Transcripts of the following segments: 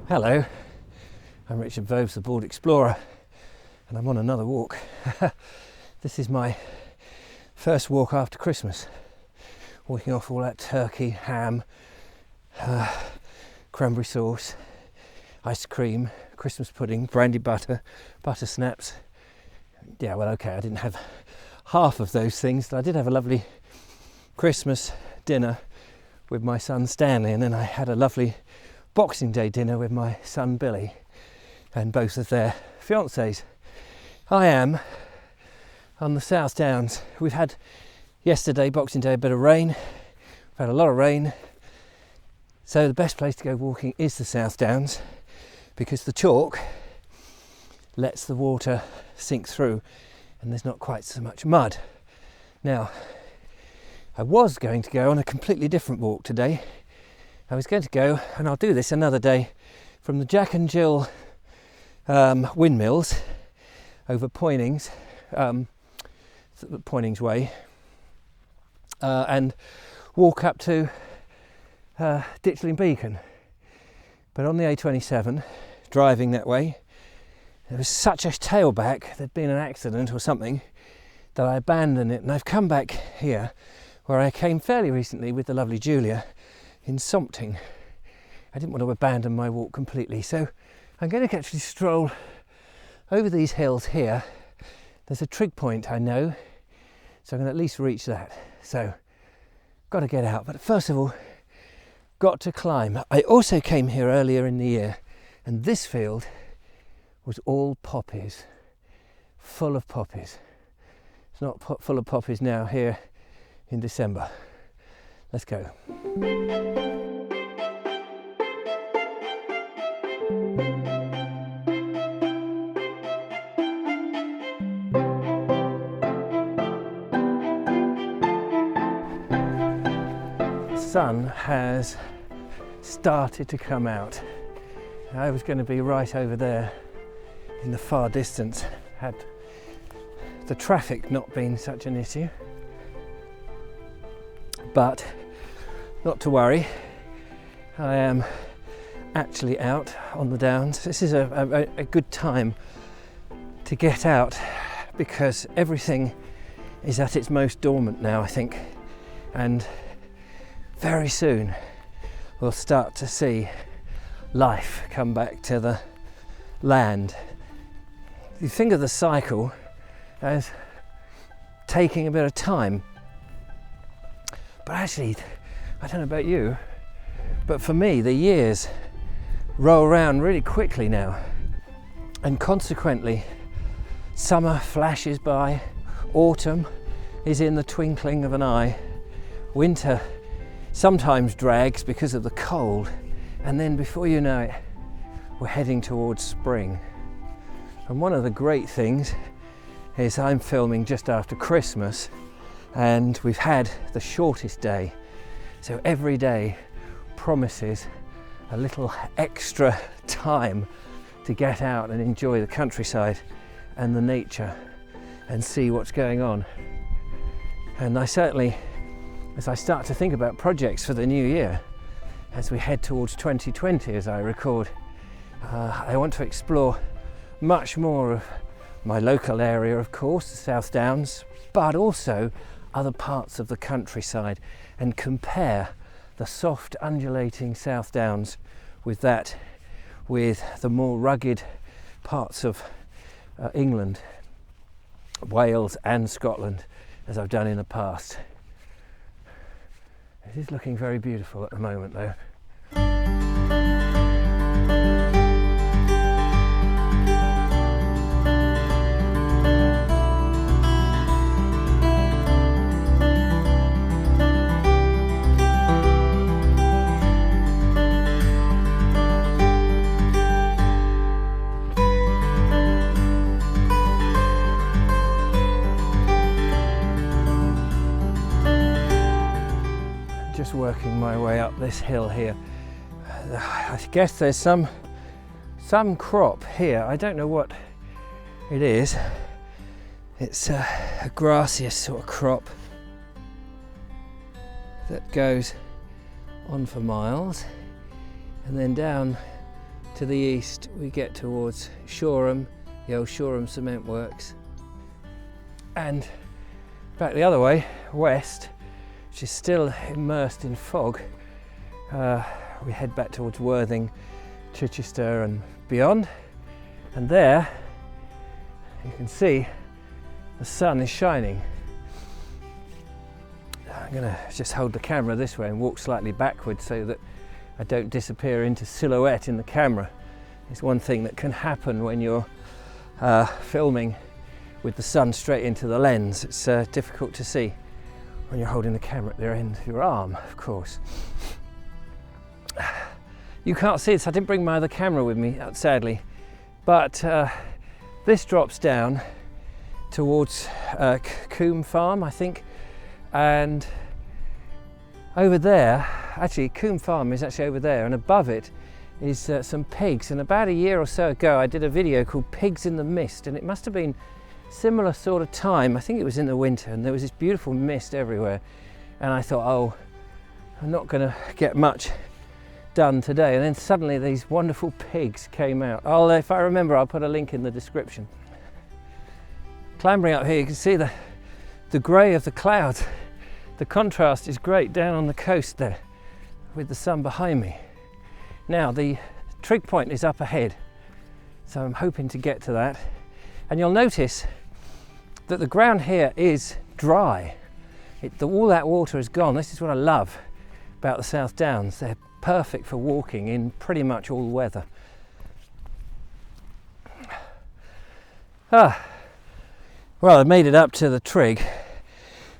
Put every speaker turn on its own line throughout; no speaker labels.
Hello, I'm Richard Vobes, the Board Explorer, and I'm on another walk. This is my first walk after Christmas, walking off all that turkey, ham, cranberry sauce, ice cream, Christmas pudding, brandy butter, butter snaps. Yeah, well, okay, I didn't have half of those things, but I did have a lovely Christmas dinner with my son Stanley, and then I had a lovely Boxing Day dinner with my son Billy and both of their fiancés. I am on the Southdowns. We've had yesterday, Boxing Day, a bit of rain. We've had a lot of rain. So the best place to go walking is the Southdowns because the chalk lets the water sink through and there's not quite so much mud. Now, I was going to go on a completely different walk today. I was going to go, and I'll do this another day, from the Jack and Jill windmills over Poynings, Poynings Way, and walk up to Ditchling Beacon. But on the A27, driving that way, there was such a tailback, there'd been an accident or something, that I abandoned it, and I've come back here, where I came fairly recently with the lovely Julia, in Sompting. I didn't want to abandon my walk completely, so I'm going to actually stroll over these hills here. There's a Trig Point I know, so I'm going to at least reach that. So, got to get out, but first of all, got to climb. I also came here earlier in the year, and this field was all poppies, full of poppies. It's not full of poppies now here in December. Let's go. The sun has started to come out. I was going to be right over there in the far distance had the traffic not been such an issue. But not to worry, I am actually out on the downs. This is a good time to get out because everything is at its most dormant now, I think, and very soon we'll start to see life come back to the land. You think of the cycle as taking a bit of time, but actually, I don't know about you, but for me, the years roll around really quickly now. And consequently, summer flashes by, autumn is in the twinkling of an eye, winter sometimes drags because of the cold, and then before you know it, we're heading towards spring. And one of the great things is I'm filming just after Christmas, and we've had the shortest day, so every day promises a little extra time to get out and enjoy the countryside and the nature and see what's going on. And I certainly, as I start to think about projects for the new year, as we head towards 2020 as I record, I want to explore much more of my local area, of course, the Southdowns, but also other parts of the countryside and compare the soft undulating Southdowns with the more rugged parts of England, Wales and Scotland, as I've done in the past. It is looking very beautiful at the moment though. Just working my way up this hill here. I guess there's some crop here. I don't know what it is. It's a grassiest sort of crop that goes on for miles and then down To the east we get towards Shoreham, the old Shoreham cement works, and back the other way, west, which is still immersed in fog. We head back towards Worthing, Chichester and beyond, and there you can see the sun is shining. I'm going to just hold the camera this way and walk slightly backwards so that I don't disappear into silhouette in the camera. It's one thing that can happen when you're filming with the sun straight into the lens. It's difficult to see when you're holding the camera at the end of your arm, of course. You can't see this, I didn't bring my other camera with me, sadly, but this drops down towards Combe Farm, I think, and over there, actually Combe Farm is actually over there, and above it is some pigs. And about a year or so ago I did a video called Pigs in the Mist, and it must have been similar sort of time. I think it was in the winter, and there was this beautiful mist everywhere, and I thought, oh, I'm not going to get much done today. And then suddenly these wonderful pigs came out. If I remember, I'll put a link in the description. Clambering up here, you can see the grey of the clouds. The contrast is great down on the coast there with the sun behind me. Now the Trig Point is up ahead, so I'm hoping to get to that. And you'll notice that the ground here is dry. All that water is gone. This is what I love about the Southdowns. They're perfect for walking in pretty much all weather. Well, I made it up to the Trig.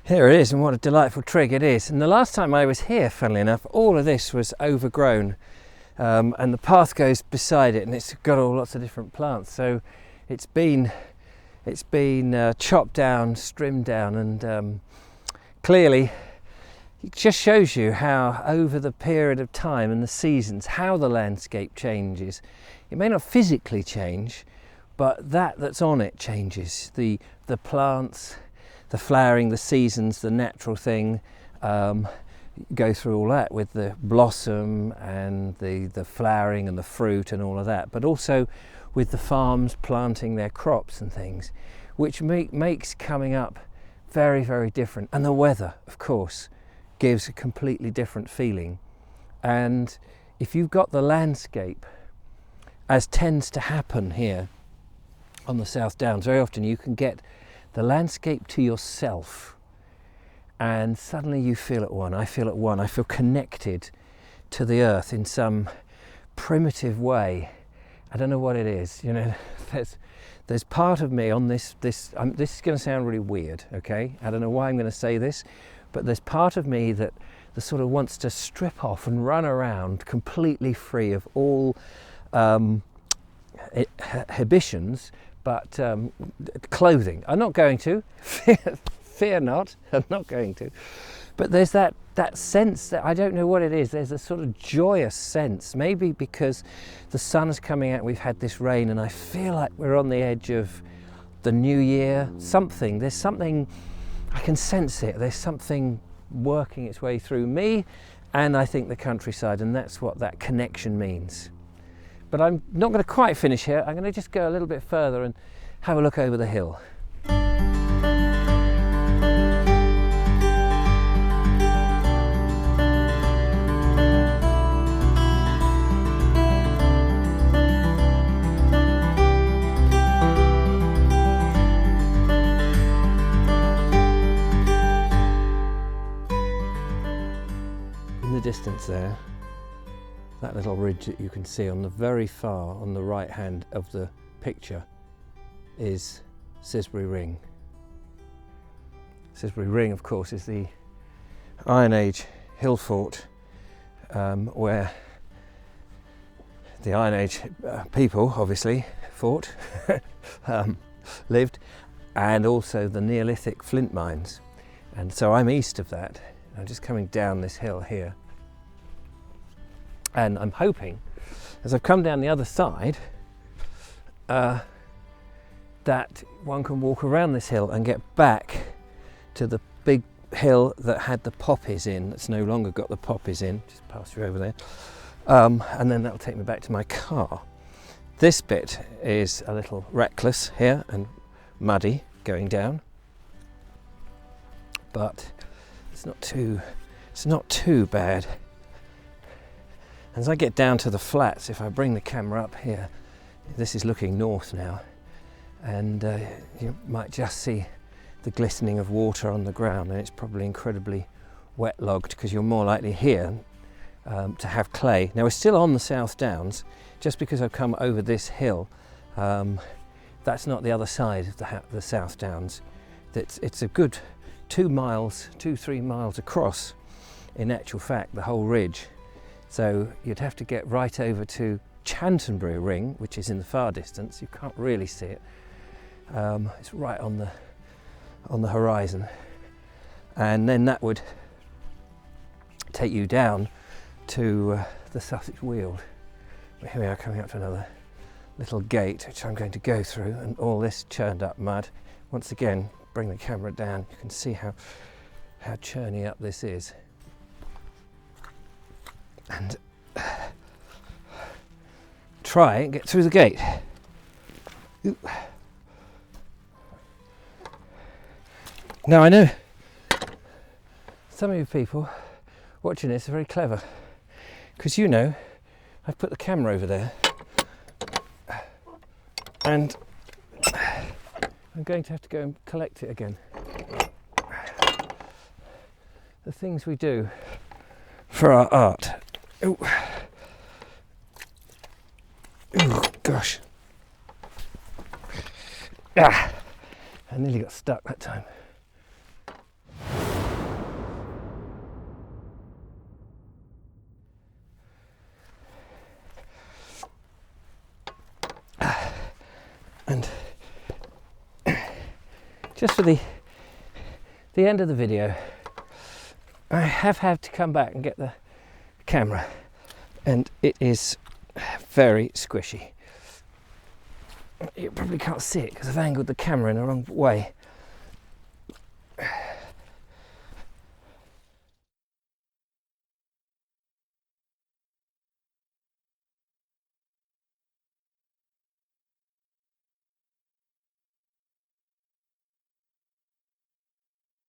Here it is, and what a delightful trig it is. And the last time I was here, funnily enough, all of this was overgrown, and the path goes beside it, and it's got lots of different plants. So it's been chopped down, trimmed down, and clearly it just shows you how over the period of time and the seasons, how the landscape changes. It may not physically change, but that's on it changes. The plants, the flowering, the seasons, the natural thing, go through all that with the blossom and the flowering and the fruit and all of that, but also with the farms planting their crops and things, which makes coming up very, very different. And the weather, of course, gives a completely different feeling. And if you've got the landscape, as tends to happen here on the Southdowns, very often you can get the landscape to yourself, and suddenly you feel at one. I feel at one. I feel connected to the earth in some primitive way. I don't know what it is. You know, there's part of me on this is going to sound really weird, okay? I don't know why I'm going to say this, but there's part of me that sort of wants to strip off and run around completely free of all inhibitions, but clothing. I'm not going to. Fear not, I'm not going to. But there's that sense that I don't know what it is. There's a sort of joyous sense, maybe because the sun's coming out, we've had this rain, and I feel like we're on the edge of the new year. There's something, I can sense it. There's something working its way through me, and I think the countryside, and that's what that connection means. But I'm not going to quite finish here. I'm going to just go a little bit further and have a look over the hill. In the distance there, that little ridge that you can see on the very far on the right hand of the picture is Sisbury Ring. Sisbury Ring, of course, is the Iron Age hill fort where the Iron Age people obviously fought, lived, and also the Neolithic flint mines. And so I'm east of that. I'm just coming down this hill here. And I'm hoping, as I've come down the other side, that one can walk around this hill and get back to the big hill that had the poppies in, that's no longer got the poppies in, just pass through over there, and then that'll take me back to my car. This bit is a little reckless here and muddy going down, but it's not too bad. As I get down to the flats, if I bring the camera up here, this is looking north now, and you might just see the glistening of water on the ground, and it's probably incredibly wet-logged because you're more likely here to have clay. Now we're still on the South Downs. Just because I've come over this hill, that's not the other side of the South Downs. It's a good 3 miles across, in actual fact, the whole ridge. So you'd have to get right over to Chantonbury Ring, which is in the far distance. You can't really see it. It's right on the horizon, and then that would take you down to the Sussex Weald. But here we are coming up to another little gate which I'm going to go through, and all this churned up mud. Once again, bring the camera down, you can see how churny up this is. And try and get through the gate. Ooh. Now I know some of you people watching this are very clever, because you know I've put the camera over there and I'm going to have to go and collect it again. The things we do for our art. Ooh. Ooh, gosh. Ah, I nearly got stuck that time. And just for the end of the video, I have had to come back and get the camera, and it is very squishy. You probably can't see it because I've angled the camera in the wrong way,